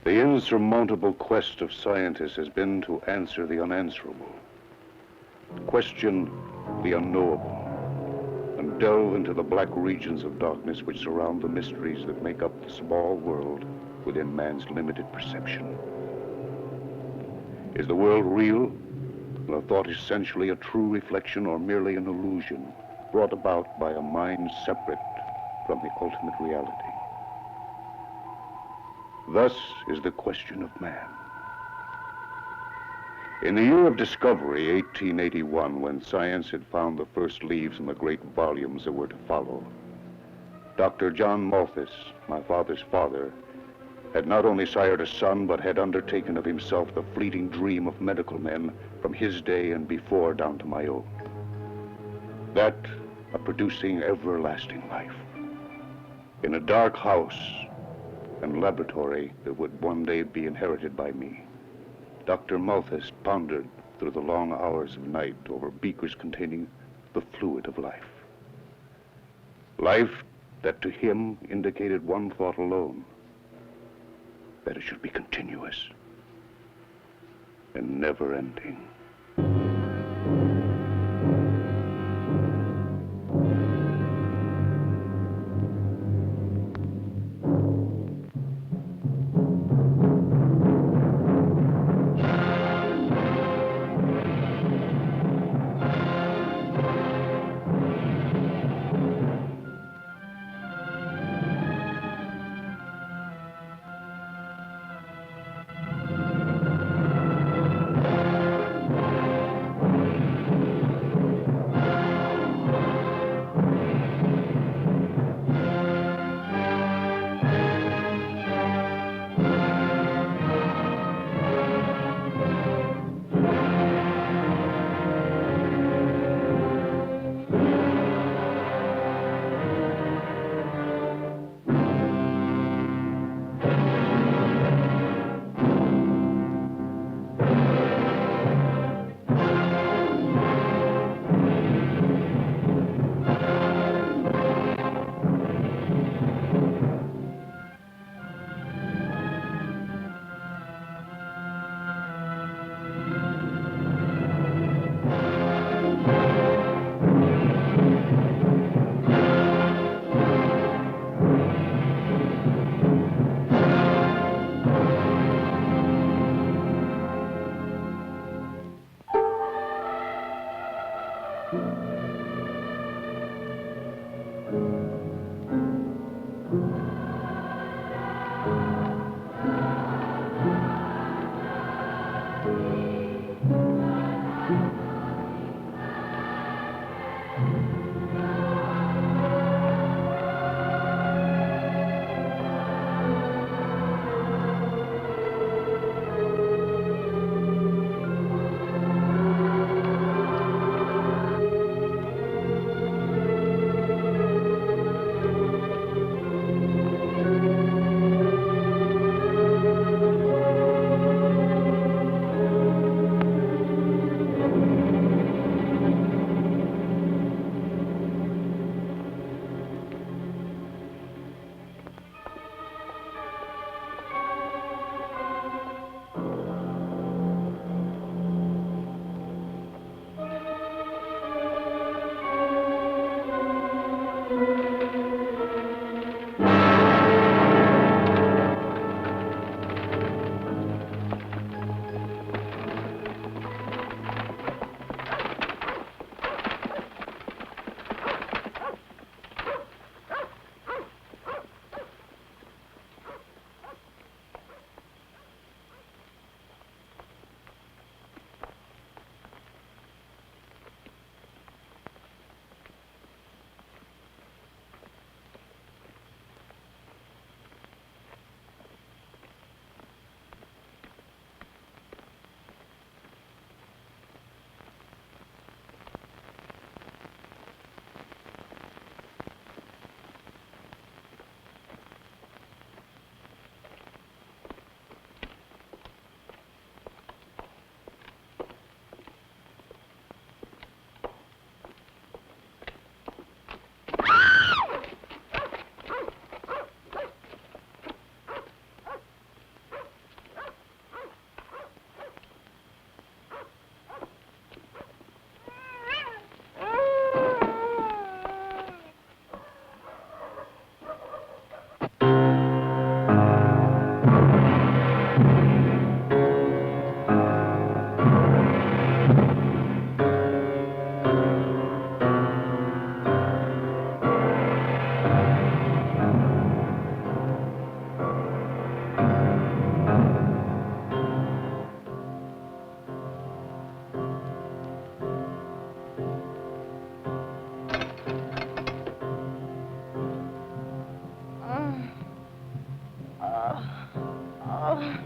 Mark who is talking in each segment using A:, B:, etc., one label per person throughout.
A: The insurmountable quest of scientists has been to answer the unanswerable, to question the unknowable, and delve into the black regions of darkness which surround the mysteries that make up the small world within man's limited perception. Is the world real? The thought essentially a true reflection or merely an illusion brought about by a mind separate from the ultimate reality? Thus is the question of man. In the year of discovery, 1881, when science had found the first leaves in the great volumes that were to follow, Dr. John Malthus, my father's father, had not only sired a son, but had undertaken of himself the fleeting dream of medical men from his day and before down to my own. That of producing everlasting life in a dark house and laboratory that would one day be inherited by me. Dr. Malthus pondered through the long hours of night over beakers containing the fluid of life. Life that to him indicated one thought alone, that it should be continuous and never-ending.
B: Oh.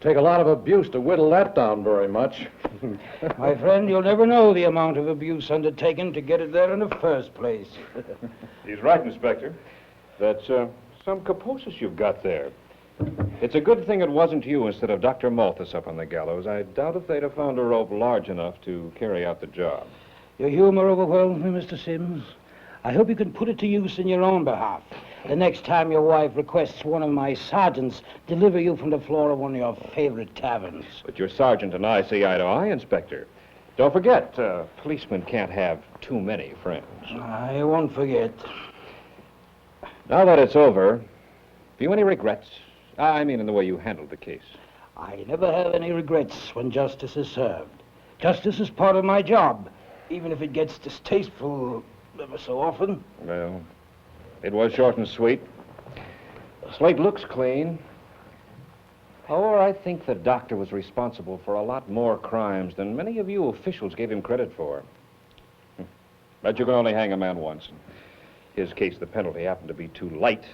C: Take a lot of abuse to whittle that down very much.
D: My friend, you'll never know the amount of abuse undertaken to get it there in the first place.
E: He's right, Inspector. That's some kaposis you've got there. It's a good thing it wasn't you instead of Dr. Malthus up on the gallows. I doubt if they'd have found a rope large enough to carry out the job.
D: Your humor overwhelms me, Mr. Sims. I hope you can put it to use in your own behalf. The next time your wife requests one of my sergeants deliver you from the floor of one of your favorite taverns.
E: But your sergeant and I see eye to eye, Inspector. Don't forget, policemen can't have too many friends.
D: I won't forget.
E: Now that it's over, have you any regrets? I mean, in the way you handled the case.
D: I never have any regrets when justice is served. Justice is part of my job, even if it gets distasteful ever so often.
E: Well, it was short and sweet. The slate looks clean. However, I think the doctor was responsible for a lot more crimes than many of you officials gave him credit for. But you can only hang a man once. In his case, the penalty happened to be too light.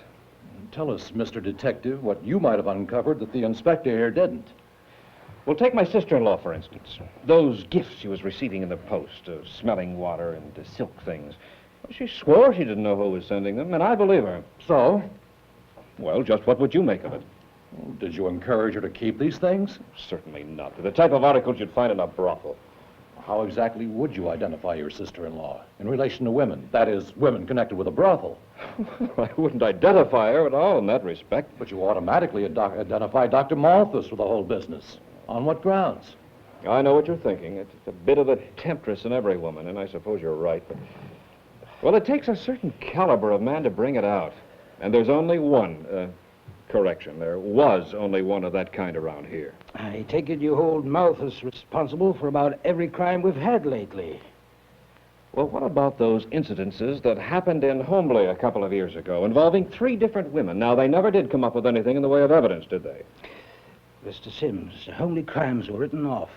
C: Tell us, Mr. Detective, what you might have uncovered that the inspector here didn't.
E: Well, take my sister-in-law, for instance. Those gifts she was receiving in the post, smelling water and silk things. She swore she didn't know who was sending them, and I believe her.
C: So?
E: Well, just what would you make of it?
C: Did you encourage her to keep these things?
E: Certainly not. They're the type of articles you'd find in a brothel.
C: How exactly would you identify your sister-in-law in relation to women? That is, women connected with a brothel.
E: I wouldn't identify her at all in that respect.
C: But you automatically identify Dr. Malthus with the whole business. On what grounds?
E: I know what you're thinking. It's a bit of a temptress in every woman, and I suppose you're right. But, well, it takes a certain caliber of man to bring it out. And there's only one, correction, there was only one of that kind around here.
D: I take it you hold Malthus responsible for about every crime we've had lately.
E: Well, what about those incidences that happened in Hombley a couple of years ago involving 3 different women? Now, they never did come up with anything in the way of evidence, did they?
D: Mr. Sims, the Homely crimes were written off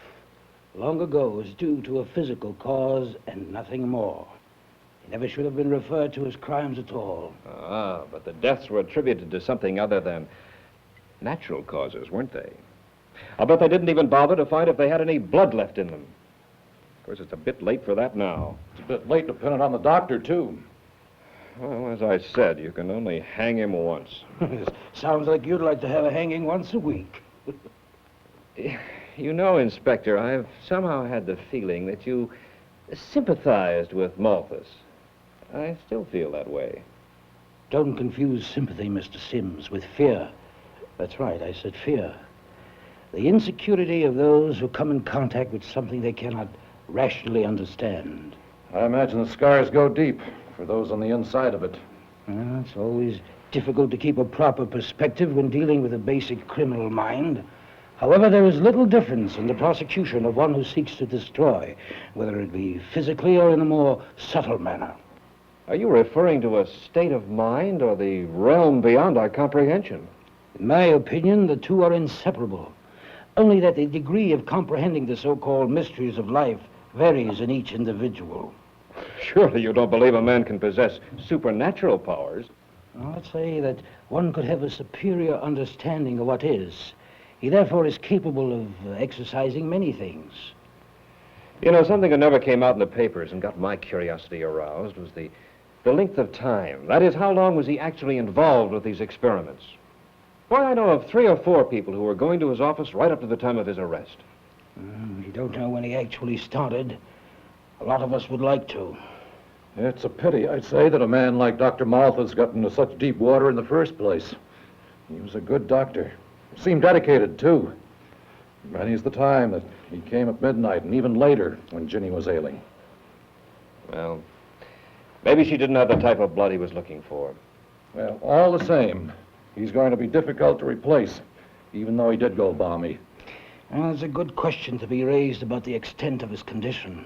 D: long ago as due to a physical cause and nothing more. They never should have been referred to as crimes at all.
E: Ah, but the deaths were attributed to something other than natural causes, weren't they? I'll bet they didn't even bother to find if they had any blood left in them. Of course, it's a bit late for that now.
C: It's a bit late to pin it on the doctor, too.
E: Well, as I said, you can only hang him once.
D: Sounds like you'd like to have a hanging once a week.
E: You know, Inspector, I've somehow had the feeling that you sympathized with Malthus. I still feel that way.
D: Don't confuse sympathy, Mr. Sims, with fear. That's right, I said fear. The insecurity of those who come in contact with something they cannot rationally understand.
C: I imagine the scars go deep for those on the inside of it.
D: It's always difficult to keep a proper perspective when dealing with a basic criminal mind. However, there is little difference in the prosecution of one who seeks to destroy, whether it be physically or in a more subtle manner.
E: Are you referring to a state of mind or the realm beyond our comprehension?
D: In my opinion, the two are inseparable. Only that the degree of comprehending the so-called mysteries of life varies in each individual.
E: Surely you don't believe a man can possess supernatural powers?
D: I'd say that one could have a superior understanding of what is. He therefore is capable of exercising many things.
E: You know, something that never came out in the papers and got my curiosity aroused was the length of time. That is, how long was he actually involved with these experiments? Why, I know of 3 or 4 people who were going to his office right up to the time of his arrest.
D: We don't know when he actually started. A lot of us would like to.
C: It's a pity, I'd say, that a man like Dr. Malthus got into such deep water in the first place. He was a good doctor. Seemed dedicated, too. Many's the time that he came at midnight and even later when Ginny was ailing.
E: Well, maybe she didn't have the type of blood he was looking for.
C: Well, all the same, he's going to be difficult to replace, even though he did go balmy.
D: Well, it's a good question to be raised about the extent of his condition.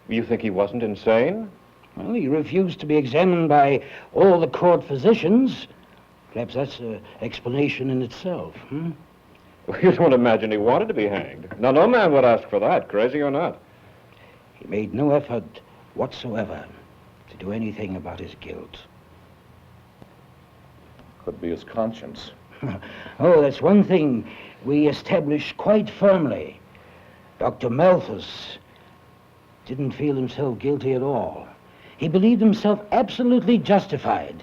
E: You think he wasn't insane?
D: Well, he refused to be examined by all the court physicians. Perhaps that's an explanation in itself,
E: Well, you don't imagine he wanted to be hanged. Now, no man would ask for that, crazy or not.
D: He made no effort whatsoever to do anything about his guilt.
C: Could be his conscience.
D: Oh, that's one thing we established quite firmly. Dr. Malthus didn't feel himself guilty at all. He believed himself absolutely justified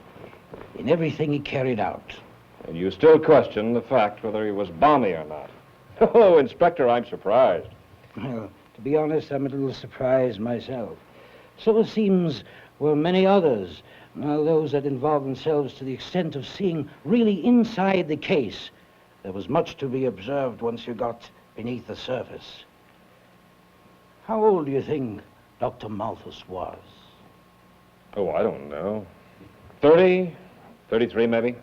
D: in everything he carried out.
E: And you still question the fact whether he was balmy or not. Oh, Inspector, I'm surprised.
D: Well, to be honest, I'm a little surprised myself. So it seems were many others. Now, those that involved themselves to the extent of seeing really inside the case. There was much to be observed once you got beneath the surface. How old do you think Dr. Malthus was?
E: Oh, I don't know. 30, 33 maybe?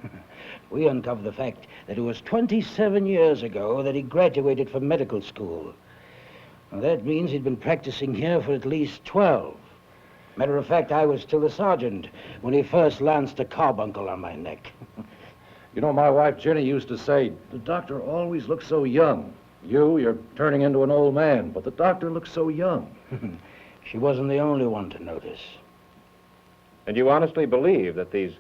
D: We uncovered the fact that it was 27 years ago that he graduated from medical school. Now, that means he'd been practicing here for at least 12. Matter of fact, I was still a sergeant when he first lanced a carbuncle on my neck.
C: You know, my wife Ginny used to say, the doctor always looks so young. You're turning into an old man, but the doctor looks so young.
D: She wasn't the only one to notice.
E: And you honestly believe that these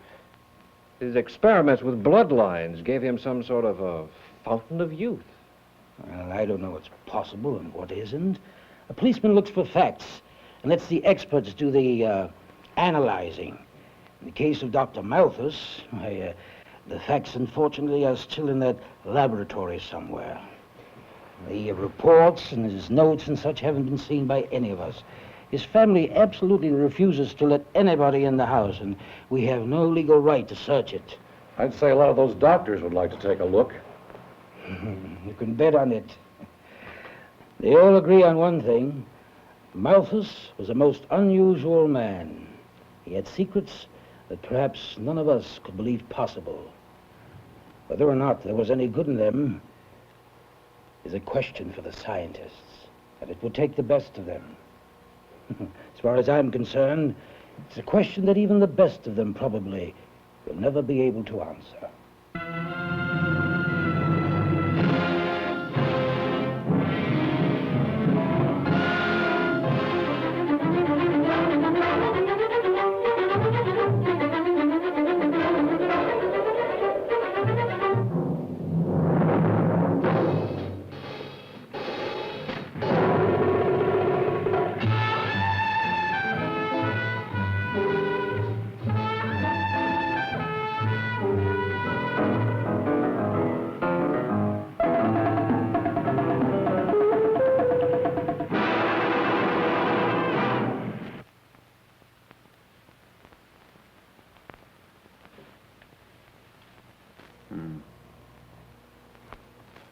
E: experiments with bloodlines gave him some sort of a fountain of youth?
D: Well, I don't know what's possible and what isn't. A policeman looks for facts and lets the experts do the analyzing. In the case of Dr. Malthus, the facts, unfortunately, are still in that laboratory somewhere. The reports and his notes and such haven't been seen by any of us. His family absolutely refuses to let anybody in the house, and we have no legal right to search it.
C: I'd say a lot of those doctors would like to take a look.
D: You can bet on it. They all agree on one thing. Malthus was a most unusual man. He had secrets that perhaps none of us could believe possible. Whether or not there was any good in them is a question for the scientists, and it would take the best of them. As far as I'm concerned, it's a question that even the best of them probably will never be able to answer.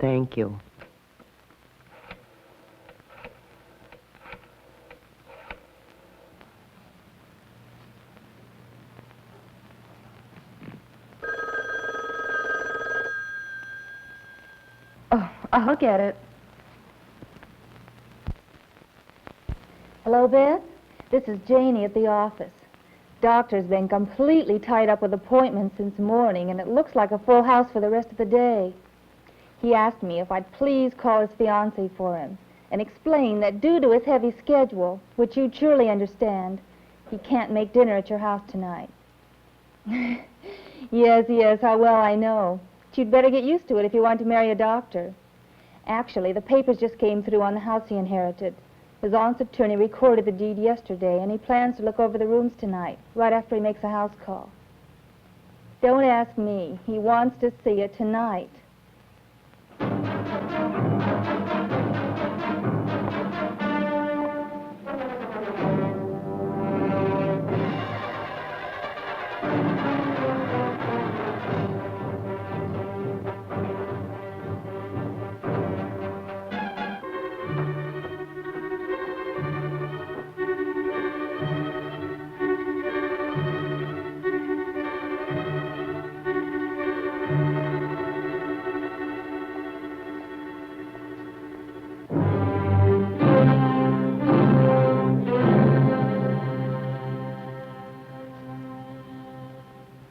B: Thank you.
F: Oh, I'll get it. Hello, Beth? This is Janie at the office. Doctor's been completely tied up with appointments since morning, and it looks like a full house for the rest of the day. He asked me if I'd please call his fiancée for him and explain that due to his heavy schedule, which you'd surely understand, he can't make dinner at your house tonight. Yes, how well I know. But you'd better get used to it if you want to marry a doctor. Actually, the papers just came through on the house he inherited. His aunt's attorney recorded the deed yesterday, and he plans to look over the rooms tonight, right after he makes a house call. Don't ask me. He wants to see it tonight.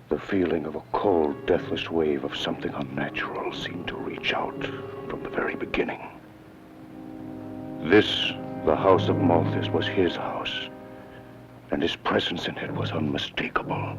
A: The feeling of a cold, deathless wave of something unnatural seemed to reach out from the very beginning. This, the house of Malthus, was his house, and his presence in it was unmistakable.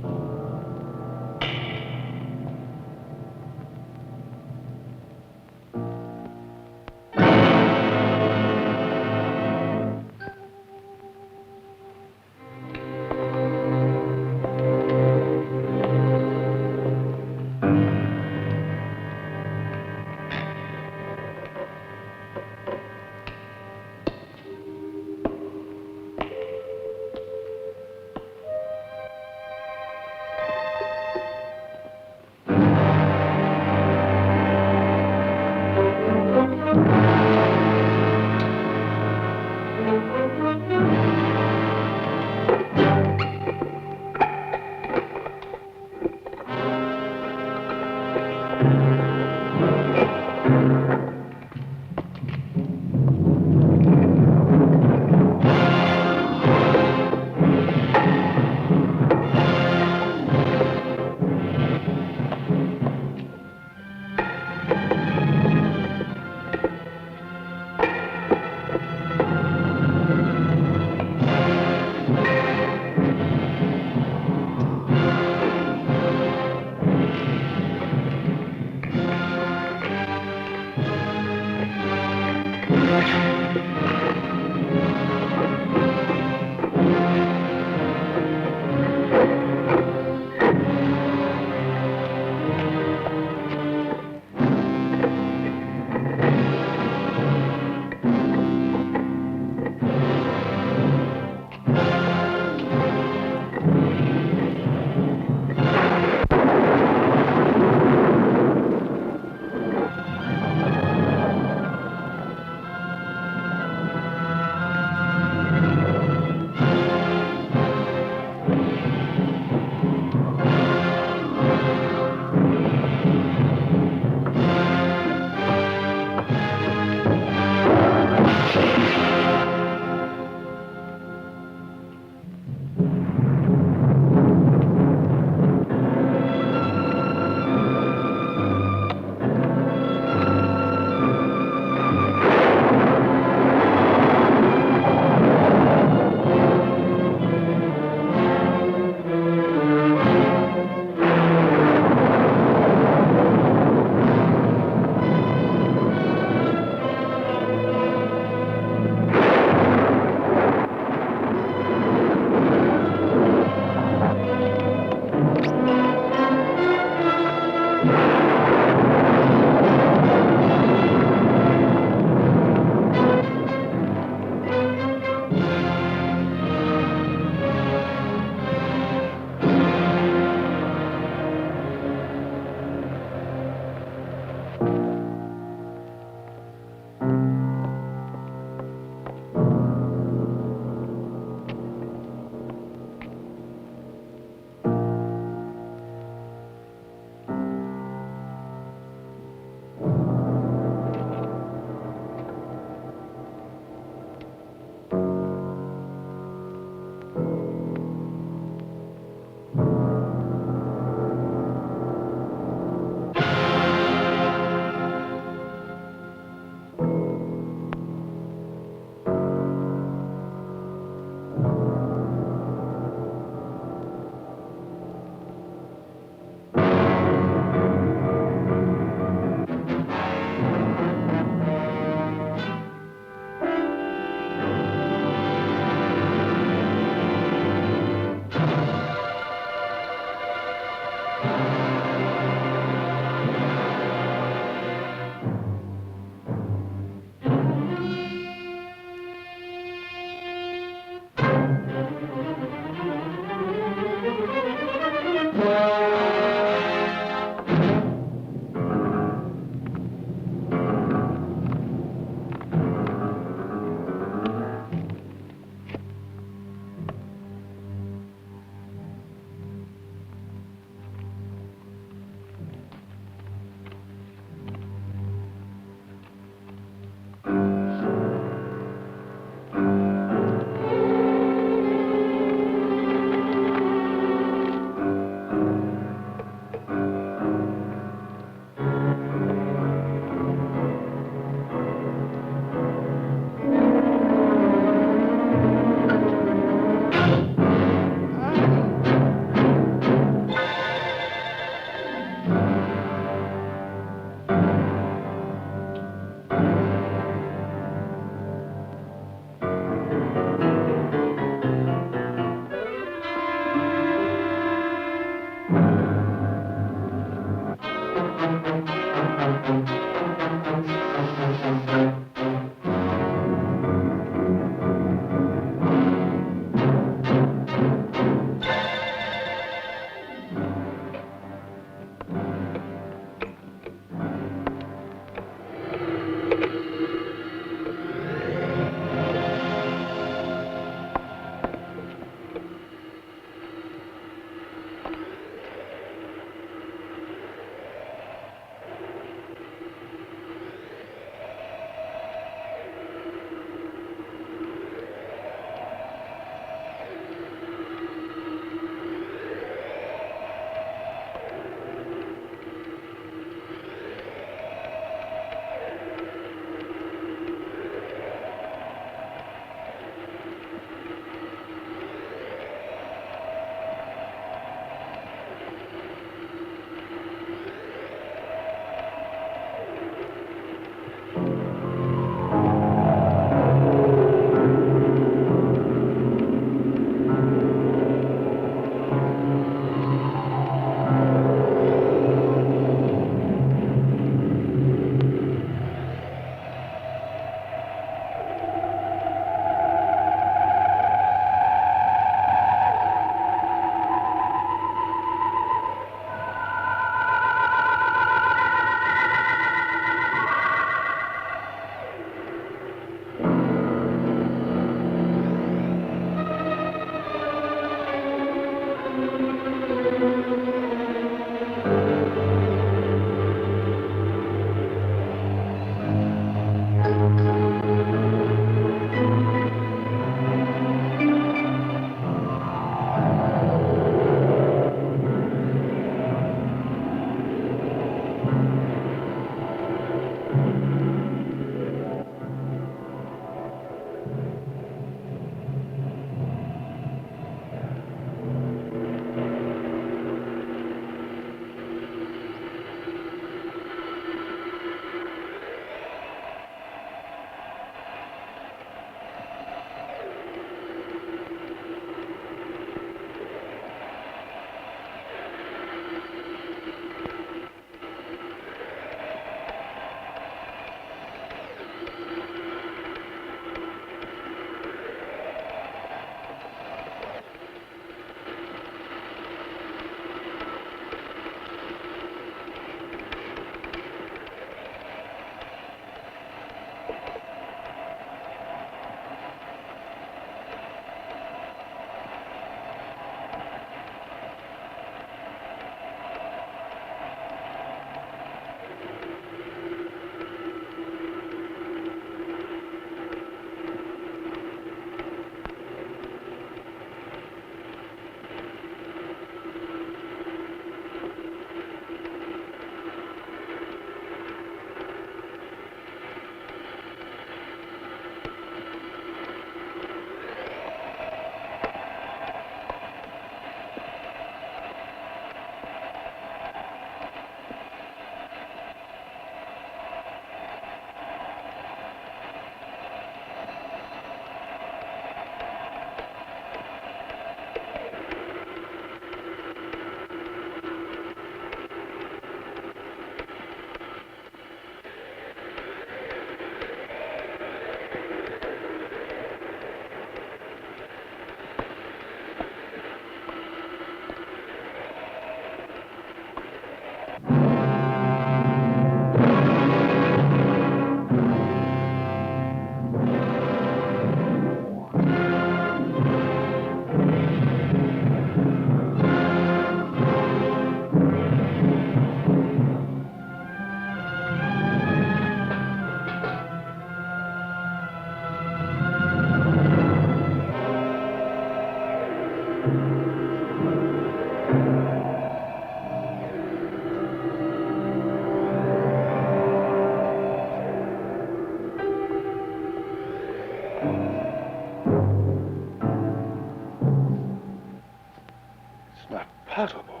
A: Impossible.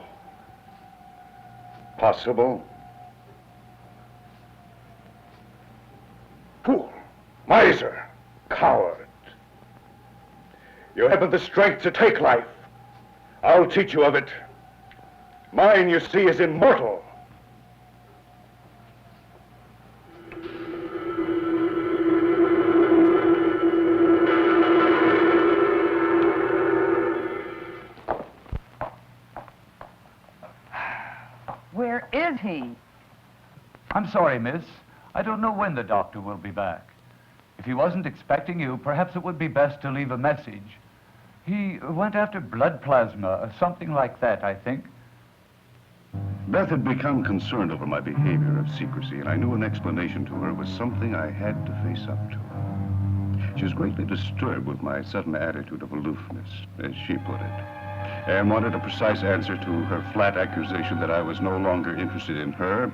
A: Possible? Fool, miser, coward. You haven't the strength to take life. I'll teach you of it. Mine, you see, is immortal.
G: Where is he?
H: I'm sorry, miss. I don't know when the doctor will be back. If he wasn't expecting you, perhaps it would be best to leave a message. He went after blood plasma, something like that, I think.
A: Beth had become concerned over my behavior of secrecy, and I knew an explanation to her was something I had to face up to. She was greatly disturbed with my sudden attitude of aloofness, as she put it, and wanted a precise answer to her flat accusation that I was no longer interested in her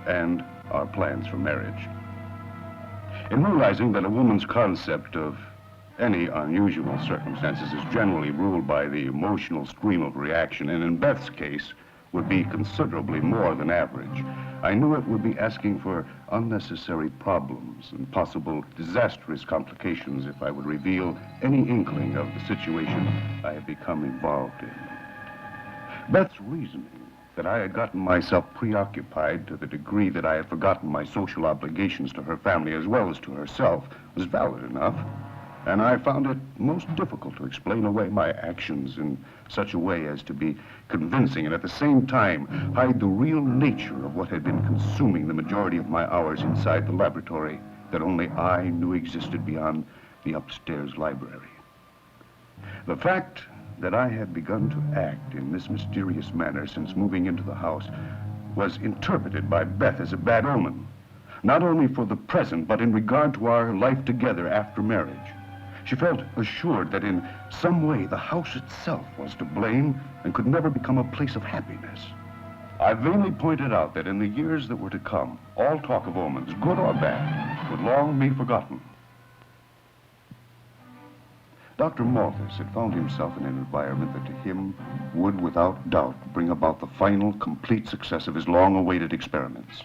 A: and our plans for marriage. In realizing that a woman's concept of any unusual circumstances is generally ruled by the emotional stream of reaction, and in Beth's case would be considerably more than average, I knew it would be asking for unnecessary problems and possible disastrous complications if I would reveal any inkling of the situation I had become involved in. Beth's reasoning that I had gotten myself preoccupied to the degree that I had forgotten my social obligations to her family as well as to herself was valid enough, and I found it most difficult to explain away my actions in such a way as to be convincing and at the same time hide the real nature of what had been consuming the majority of my hours inside the laboratory that only I knew existed beyond the upstairs library. The fact that I had begun to act in this mysterious manner since moving into the house was interpreted by Beth as a bad omen, not only for the present, but in regard to our life together after marriage. She felt assured that in some way the house itself was to blame and could never become a place of happiness. I vainly pointed out that in the years that were to come, all talk of omens, good or bad, would long be forgotten. Dr. Malthus had found himself in an environment that to him would, without doubt, bring about the final, complete success of his long-awaited experiments.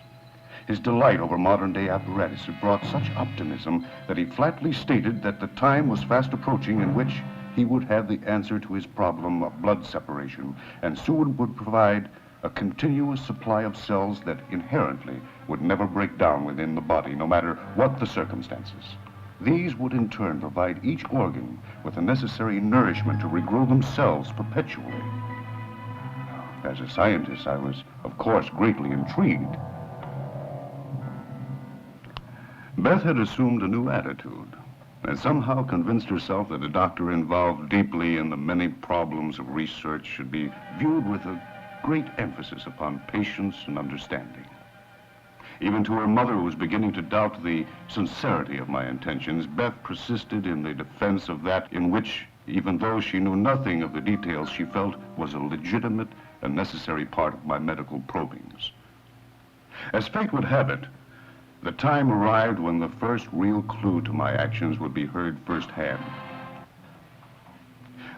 A: His delight over modern-day apparatus had brought such optimism that he flatly stated that the time was fast approaching in which he would have the answer to his problem of blood separation, and soon would provide a continuous supply of cells that inherently would never break down within the body, no matter what the circumstances. These would in turn provide each organ with the necessary nourishment to regrow themselves perpetually. As a scientist, I was, of course, greatly intrigued. Beth had assumed a new attitude and somehow convinced herself that a doctor involved deeply in the many problems of research should be viewed with a great emphasis upon patience and understanding. Even to her mother, who was beginning to doubt the sincerity of my intentions, Beth persisted in the defense of that in which, even though she knew nothing of the details, she felt was a legitimate and necessary part of my medical probings. As fate would have it, the time arrived when the first real clue to my actions would be heard firsthand.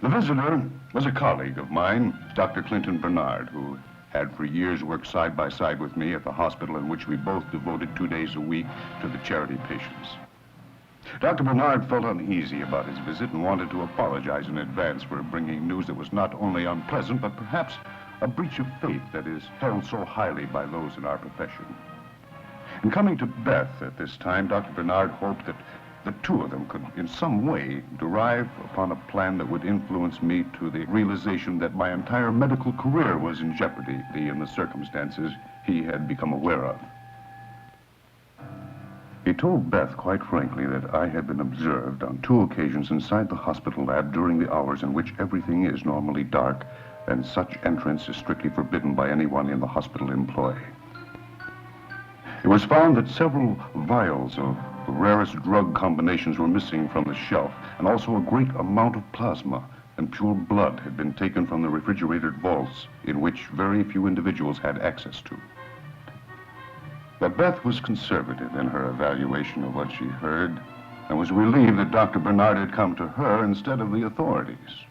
A: The visitor was a colleague of mine, Dr. Clinton Bernard, who had for years worked side by side with me at the hospital in which we both devoted 2 days a week to the charity patients. Dr. Bernard felt uneasy about his visit and wanted to apologize in advance for bringing news that was not only unpleasant, but perhaps a breach of faith that is held so highly by those in our profession. In coming to Beth at this time, Dr. Bernard hoped that the two of them could in some way derive upon a plan that would influence me to the realization that my entire medical career was in jeopardy in the circumstances he had become aware of. He told Beth quite frankly that I had been observed on 2 occasions inside the hospital lab during the hours in which everything is normally dark and such entrance is strictly forbidden by anyone in the hospital employ. It was found that several vials of the rarest drug combinations were missing from the shelf, and also a great amount of plasma and pure blood had been taken from the refrigerated vaults in which very few individuals had access to. But Beth was conservative in her evaluation of what she heard and was relieved that Dr. Bernard had come to her instead of the authorities.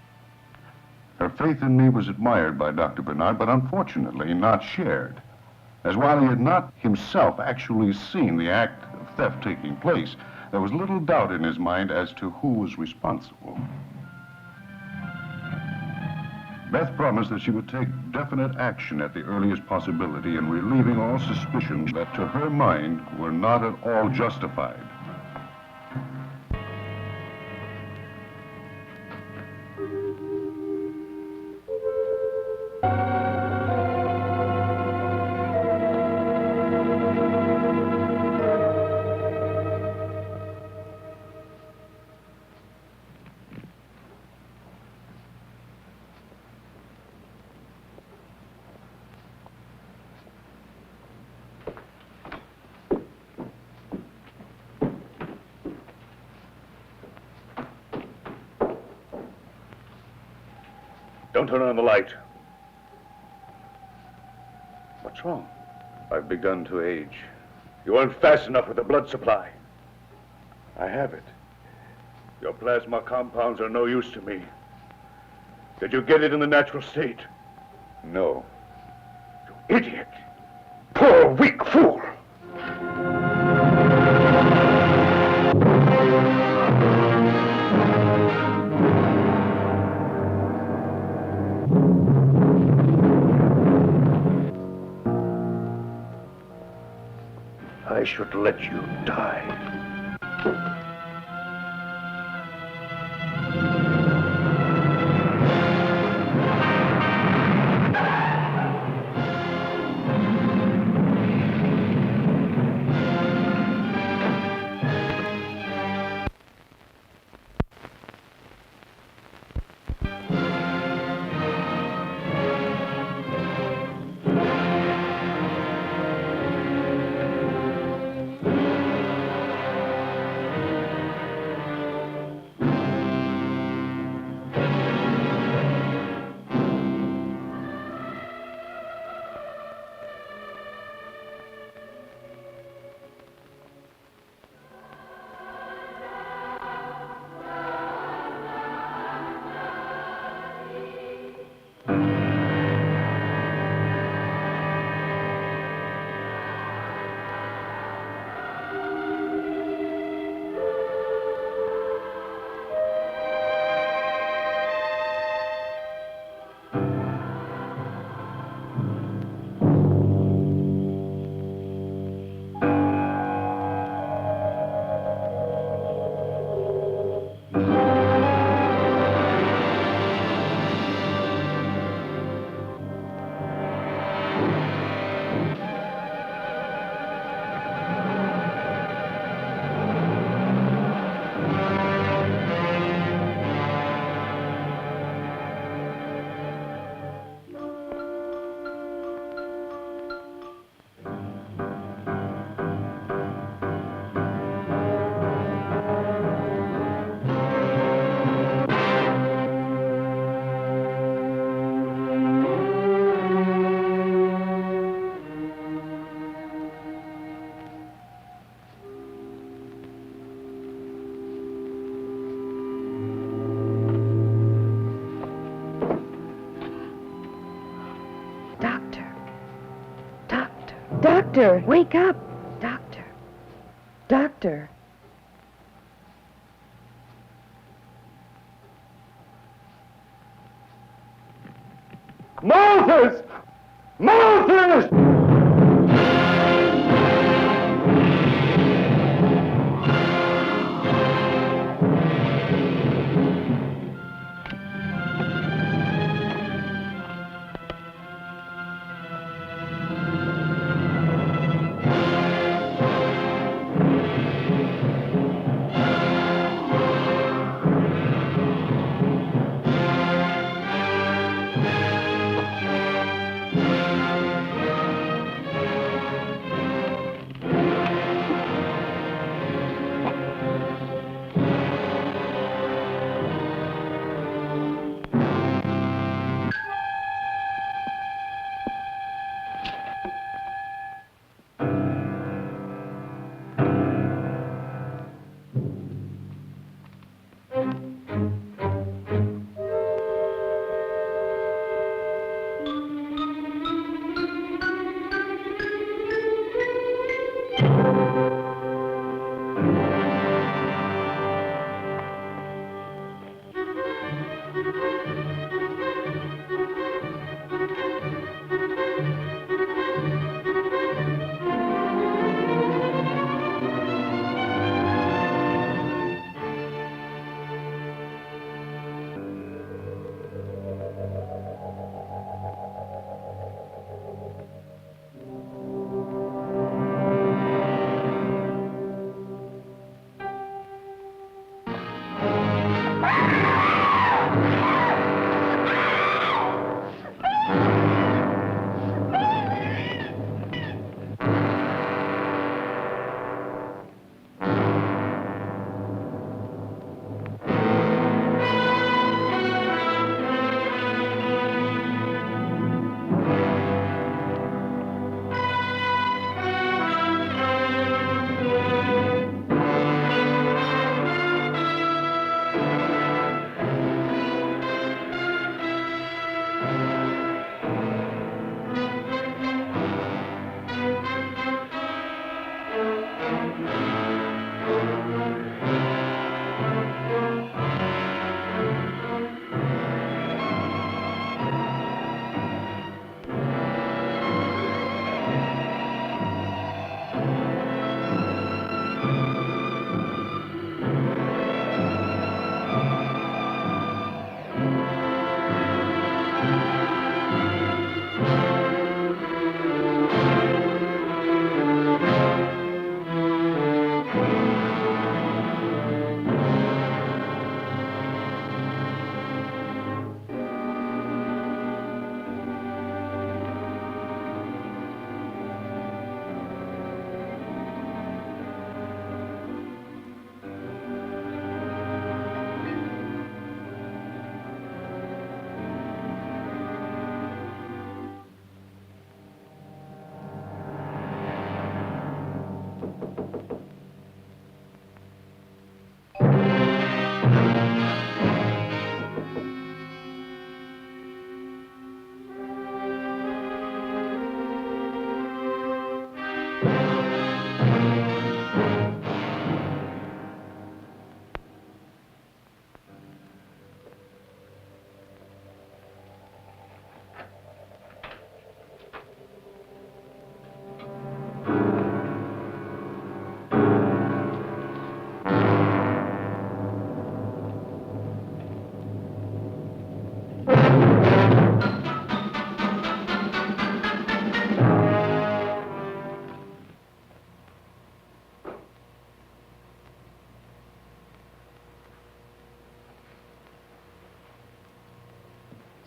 A: Her faith in me was admired by Dr. Bernard, but unfortunately not shared, as while he had not himself actually seen the act of theft taking place, there was little doubt in his mind as to who was responsible. Beth promised that she would take definite action at the earliest possibility in relieving all suspicions that, to her mind, were not at all justified.
I: Don't turn on the light. What's wrong?
A: I've begun to age.
I: You weren't fast enough with the blood supply. I have it. Your plasma compounds are no use to me. Did you get it in the natural state?
A: No.
I: You idiot! Poor, weak fool! I should let you die.
B: Doctor, wake up! Doctor. Doctor.
I: Malthus! Malthus!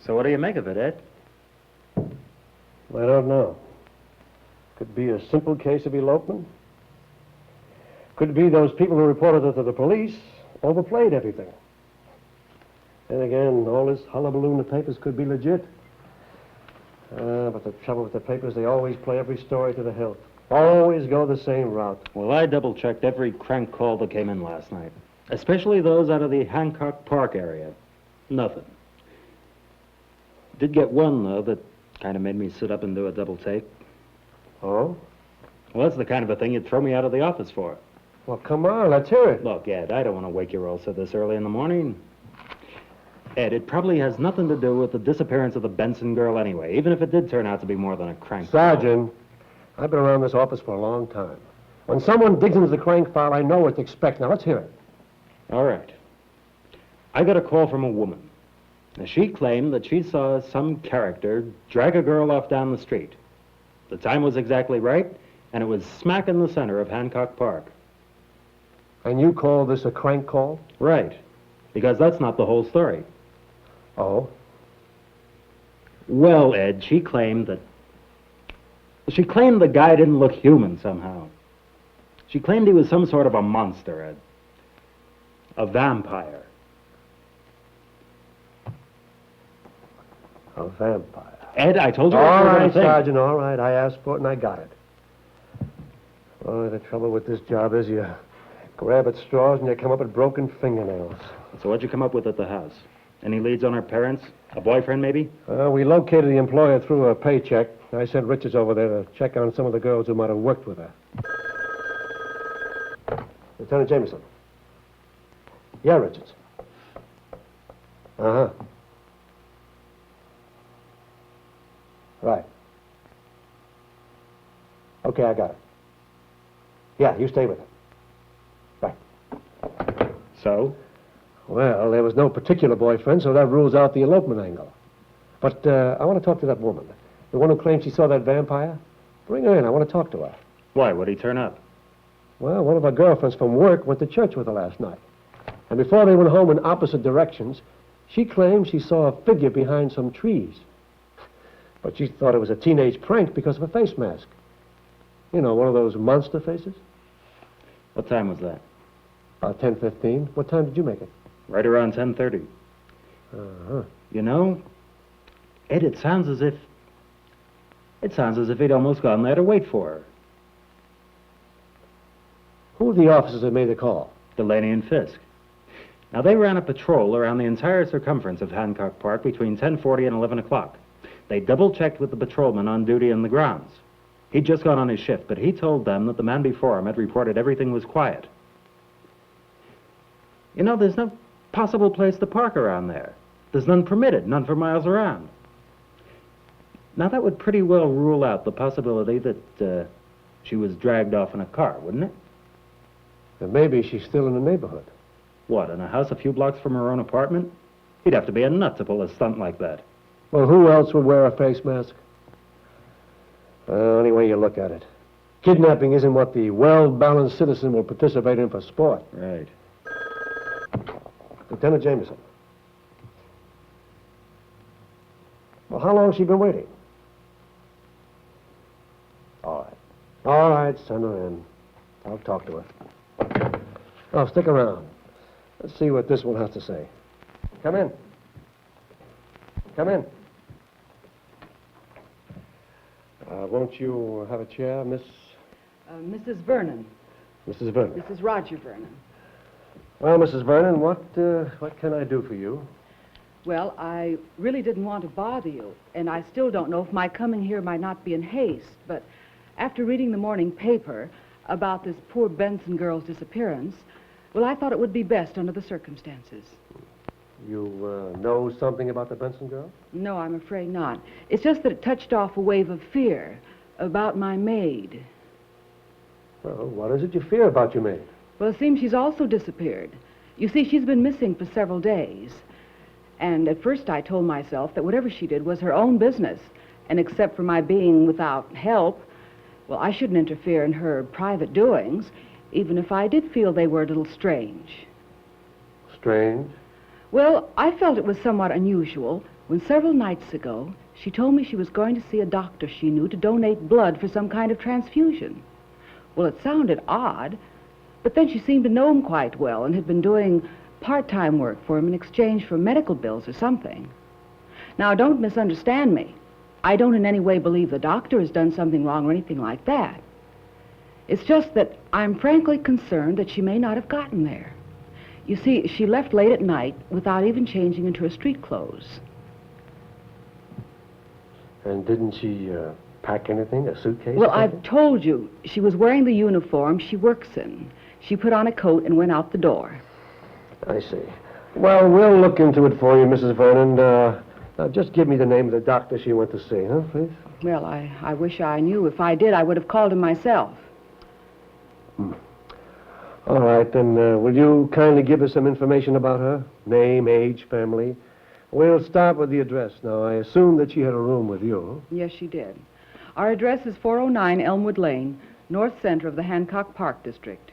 J: So what do you make of it, Ed?
K: I don't know. Could be a simple case of elopement. Could be those people who reported it to the police overplayed everything. Then again, all this hullabaloo in the papers could be legit. But the trouble with the papers, they always play every story to the hilt. Always go the same route.
J: Well, I double-checked every crank call that came in last night, especially those out of the Hancock Park area. Nothing. Did get one, though, that kind of made me sit up and do a double take.
K: Oh?
J: Well, that's the kind of a thing you'd throw me out of the office for.
K: Well, come on, let's hear it.
J: Look, Ed, I don't want to wake your Rosa this early in the morning. Ed, it probably has nothing to do with the disappearance of the Benson girl anyway, even if it did turn out to be more than a crank
K: Sergeant, I've been around this office for a long time. When someone digs into the crank file, I know what to expect. Now, let's hear it.
J: All right. I got a call from a woman. Now, she claimed that she saw some character drag a girl off down the street. The time was exactly right, and it was smack in the center of Hancock Park.
K: And you call this a crank call?
J: Right, because that's not the whole story.
K: Oh?
J: Well, Ed, she claimed the guy didn't look human somehow. She claimed he was some sort of a monster, Ed. A vampire.
K: A vampire.
J: Ed, I told you
K: All
J: what you were
K: right,
J: going to think.
K: Sergeant, all right. I asked for it and I got it. Oh, the trouble with this job is you grab at straws and you come up with broken fingernails.
J: So what'd you come up with at the house? Any leads on her parents? A boyfriend, maybe?
K: We located the employer through a paycheck. I sent Richards over there to check on some of the girls who might have worked with her. Lieutenant Jamieson. Yeah, Richards. Uh-huh. Right. Okay, I got it. Yeah, you stay with it. Right.
J: So?
K: Well, there was no particular boyfriend, so that rules out the elopement angle. But I want to talk to that woman. The one who claims she saw that vampire. Bring her in. I want to talk to her.
J: Why? Would he turn up?
K: Well, one of her girlfriends from work went to church with her last night. And before they went home in opposite directions, she claimed she saw a figure behind some trees. But she thought it was a teenage prank because of a face mask. You know, one of those monster faces.
J: What time was that?
K: About 10:15. What time did you make it?
J: Right around 10:30.
K: Uh-huh.
J: You know, Ed, it sounds as if he'd almost gone there to wait for her.
K: Who are the officers that made the call?
J: Delaney and Fisk. Now, they ran a patrol around the entire circumference of Hancock Park between 10:40 and 11 o'clock. They double-checked with the patrolman on duty in the grounds. He'd just gone on his shift, but he told them that the man before him had reported everything was quiet. You know, there's no possible place to park around there. There's none permitted, none for miles around. Now, that would pretty well rule out the possibility that she was dragged off in a car, wouldn't it?
K: Then maybe she's still in the neighborhood.
J: What, in a house a few blocks from her own apartment? He'd have to be a nut to pull a stunt like that.
K: Well, who else would wear a face mask? Any way you look at it. Kidnapping isn't what the well-balanced citizen will participate in for sport.
J: Right.
K: Lieutenant Jamieson. Well, how long has she been waiting? All right. All right, send her in. I'll talk to her. Oh, stick around. Let's see what this one has to say. Come in. Come in. Won't you have a chair, Miss...
G: Mrs. Vernon.
K: Mrs. Vernon.
G: This is Roger Vernon.
K: Well, Mrs. Vernon, what can I do for you?
G: Well, I really didn't want to bother you, and I still don't know if my coming here might not be in haste, but after reading the morning paper about this poor Benson girl's disappearance, well, I thought it would be best under the circumstances.
K: You know something about the Benson girl?
G: No, I'm afraid not. It's just that it touched off a wave of fear about my maid.
K: Well, what is it you fear about your maid?
G: Well, it seems she's also disappeared. You see, she's been missing for several days. And at first I told myself that whatever she did was her own business. And except for my being without help, well, I shouldn't interfere in her private doings, even if I did feel they were a little strange.
K: Strange?
G: Well, I felt it was somewhat unusual when several nights ago she told me she was going to see a doctor she knew to donate blood for some kind of transfusion. Well, it sounded odd, but then she seemed to know him quite well and had been doing part-time work for him in exchange for medical bills or something. Now, don't misunderstand me. I don't in any way believe the doctor has done something wrong or anything like that. It's just that I'm frankly concerned that she may not have gotten there. You see, she left late at night without even changing into her street clothes.
K: And didn't she pack anything, a suitcase?
G: Well, I've told you, she was wearing the uniform she works in. She put on a coat and went out the door.
K: I see. Well, we'll look into it for you, Mrs. Vernon. Now, just give me the name of the doctor she went to see, huh, please?
G: Well, I wish I knew. If I did, I would have called him myself.
K: All right, then will you kindly give us some information about her? Name, age, family. We'll start with the address. Now, I assume that she had a room with you.
G: Yes, she did. Our address is 409 Elmwood Lane, north center of the Hancock Park District.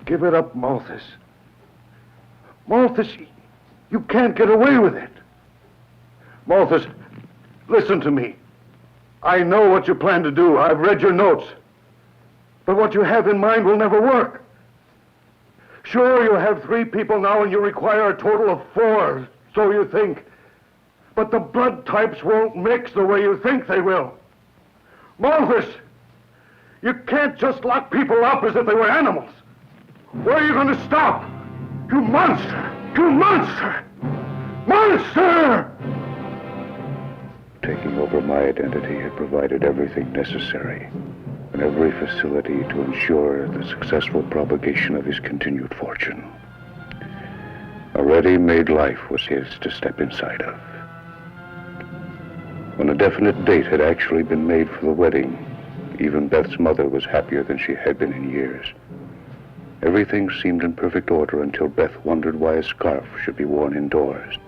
I: Give it up, Malthus. Malthus, you can't get away with it. Malthus, listen to me. I know what you plan to do. I've read your notes. But what you have in mind will never work. Sure, you have 3 people now and you require a total of 4, so you think. But the blood types won't mix the way you think they will. Malthus, you can't just lock people up as if they were animals. Where are you going to stop? You monster! You monster! Monster!
A: Taking over my identity had provided everything necessary and every facility to ensure the successful propagation of his continued fortune. A ready-made life was his to step inside of. When a definite date had actually been made for the wedding, even Beth's mother was happier than she had been in years. Everything seemed in perfect order until Beth wondered why a scarf should be worn indoors.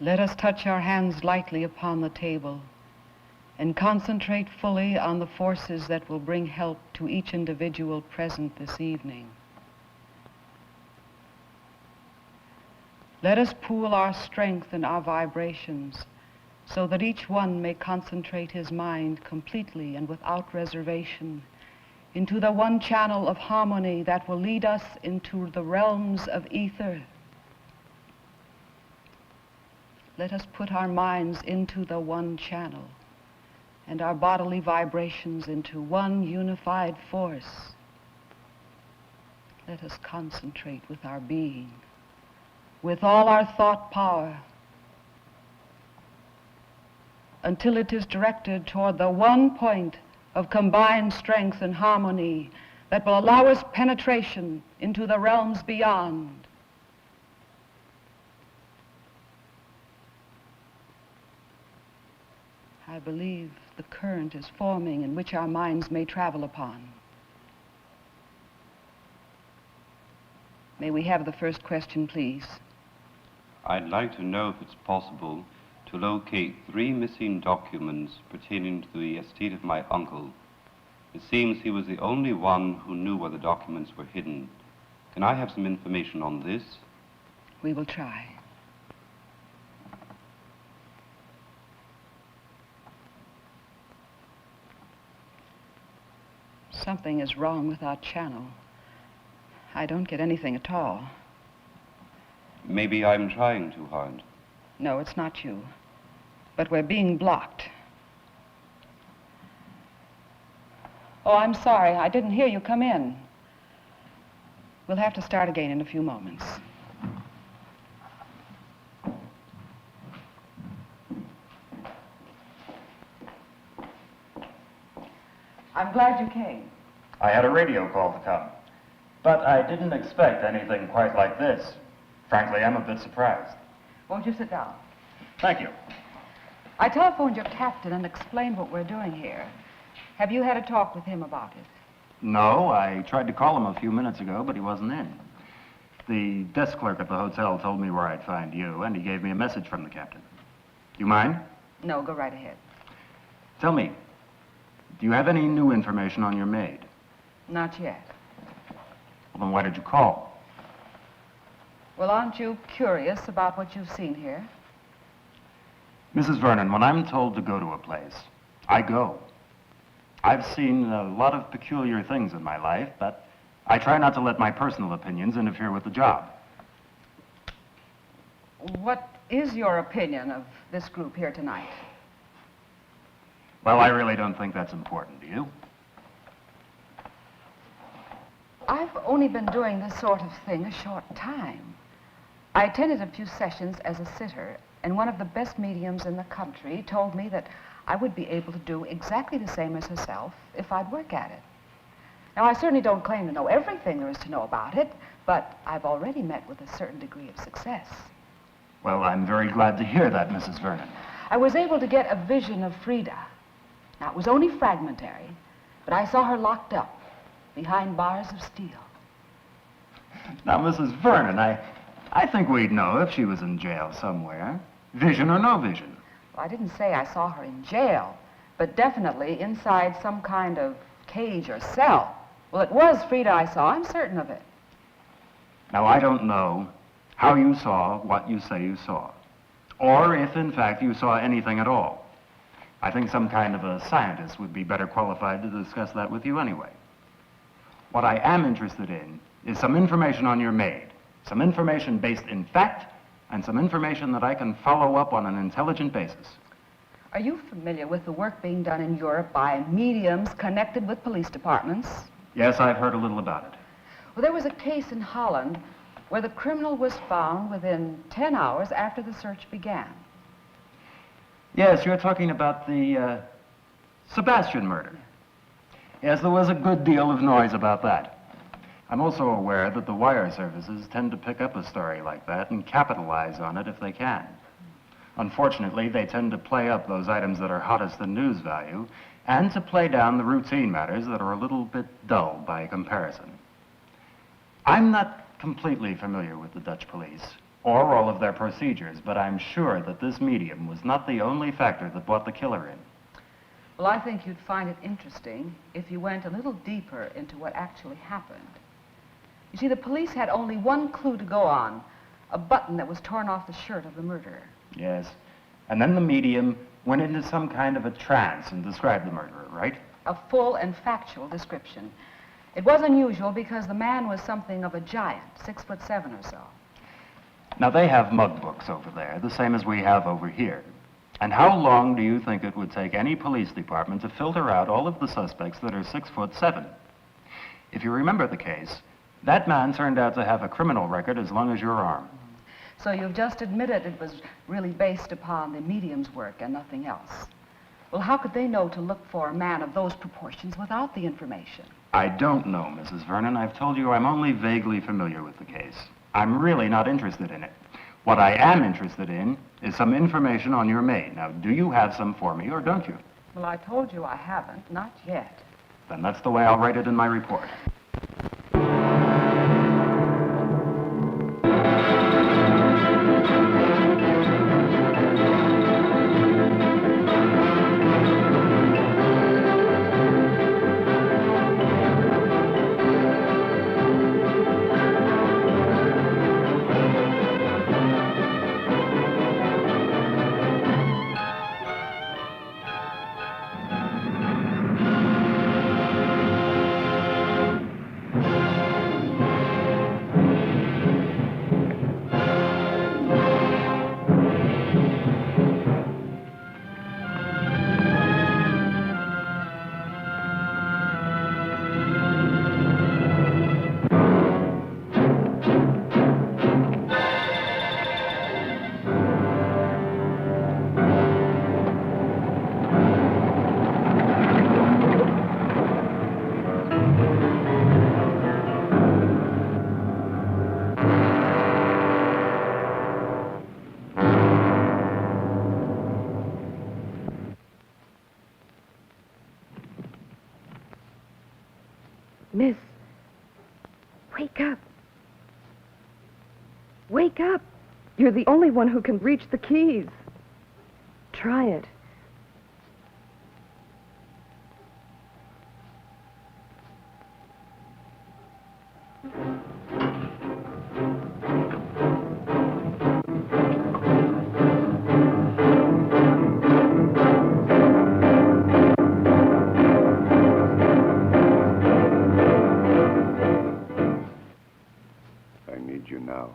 G: Let us touch our hands lightly upon the table and concentrate fully on the forces that will bring help to each individual present this evening. Let us pool our strength and our vibrations so that each one may concentrate his mind completely and without reservation into the one channel of harmony that will lead us into the realms of ether. Let us put our minds into the one channel and our bodily vibrations into one unified force. Let us concentrate with our being, with all our thought power, until it is directed toward the one point of combined strength and harmony that will allow us penetration into the realms beyond. I believe the current is forming in which our minds may travel upon. May we have the first question, please?
L: I'd like to know if it's possible to locate 3 missing documents pertaining to the estate of my uncle. It seems he was the only one who knew where the documents were hidden. Can I have some information on this?
G: We will try. Something is wrong with our channel. I don't get anything at all.
L: Maybe I'm trying too hard.
G: No, it's not you. But we're being blocked. Oh, I'm sorry. I didn't hear you come in. We'll have to start again in a few moments. I'm glad you came.
M: I had a radio call to come, but I didn't expect anything quite like this. Frankly, I'm a bit surprised.
G: Won't you sit down?
M: Thank you.
G: I telephoned your captain and explained what we're doing here. Have you had a talk with him about it?
M: No, I tried to call him a few minutes ago, but he wasn't in. The desk clerk at the hotel told me where I'd find you, and he gave me a message from the captain. Do you mind?
G: No, go right ahead.
M: Tell me, do you have any new information on your maid?
G: Not yet.
M: Well, then why did you call?
G: Well, aren't you curious about what you've seen here?
M: Mrs. Vernon, when I'm told to go to a place, I go. I've seen a lot of peculiar things in my life, but I try not to let my personal opinions interfere with the job.
G: What is your opinion of this group here tonight?
M: Well, I really don't think that's important, do you?
G: I've only been doing this sort of thing a short time. I attended a few sessions as a sitter, and one of the best mediums in the country told me that I would be able to do exactly the same as herself if I'd work at it. Now, I certainly don't claim to know everything there is to know about it, but I've already met with a certain degree of success.
M: Well, I'm very glad to hear that, Mrs. Vernon.
G: I was able to get a vision of Frieda. Now, it was only fragmentary, but I saw her locked up behind bars of steel.
M: Now, Mrs. Vernon, I think we'd know if she was in jail somewhere. Vision or no vision.
G: Well, I didn't say I saw her in jail, but definitely inside some kind of cage or cell. Well, it was Frieda I saw. I'm certain of it.
M: Now, I don't know how you saw what you say you saw, or if, in fact, you saw anything at all. I think some kind of a scientist would be better qualified to discuss that with you anyway. What I am interested in is some information on your maid, some information based in fact, and some information that I can follow up on an intelligent basis.
G: Are you familiar with the work being done in Europe by mediums connected with police departments?
M: Yes, I've heard a little about it.
G: Well, there was a case in Holland where the criminal was found within 10 hours after the search began.
M: Yes, you're talking about the Sebastian murder. Yes, there was a good deal of noise about that. I'm also aware that the wire services tend to pick up a story like that and capitalize on it if they can. Unfortunately, they tend to play up those items that are hottest in news value and to play down the routine matters that are a little bit dull by comparison. I'm not completely familiar with the Dutch police or all of their procedures, but I'm sure that this medium was not the only factor that brought the killer in.
G: Well, I think you'd find it interesting if you went a little deeper into what actually happened. You see, the police had only one clue to go on, a button that was torn off the shirt of the murderer.
M: Yes, and then the medium went into some kind of a trance and described the murderer, right?
G: A full and factual description. It was unusual because the man was something of a giant, 6'7" or so.
M: Now, they have mug books over there, the same as we have over here. And how long do you think it would take any police department to filter out all of the suspects that are 6'7"? If you remember the case, that man turned out to have a criminal record as long as your arm.
G: So you've just admitted it was really based upon the medium's work and nothing else. Well, how could they know to look for a man of those proportions without the information?
M: I don't know, Mrs. Vernon. I've told you I'm only vaguely familiar with the case. I'm really not interested in it. What I am interested in is some information on your maid. Now, do you have some for me, or don't you?
G: Well, I told you I haven't, not yet.
M: Then that's the way I'll write it in my report.
B: Miss, wake up. Wake up. You're the only one who can reach the keys. Try it.
A: I need you now.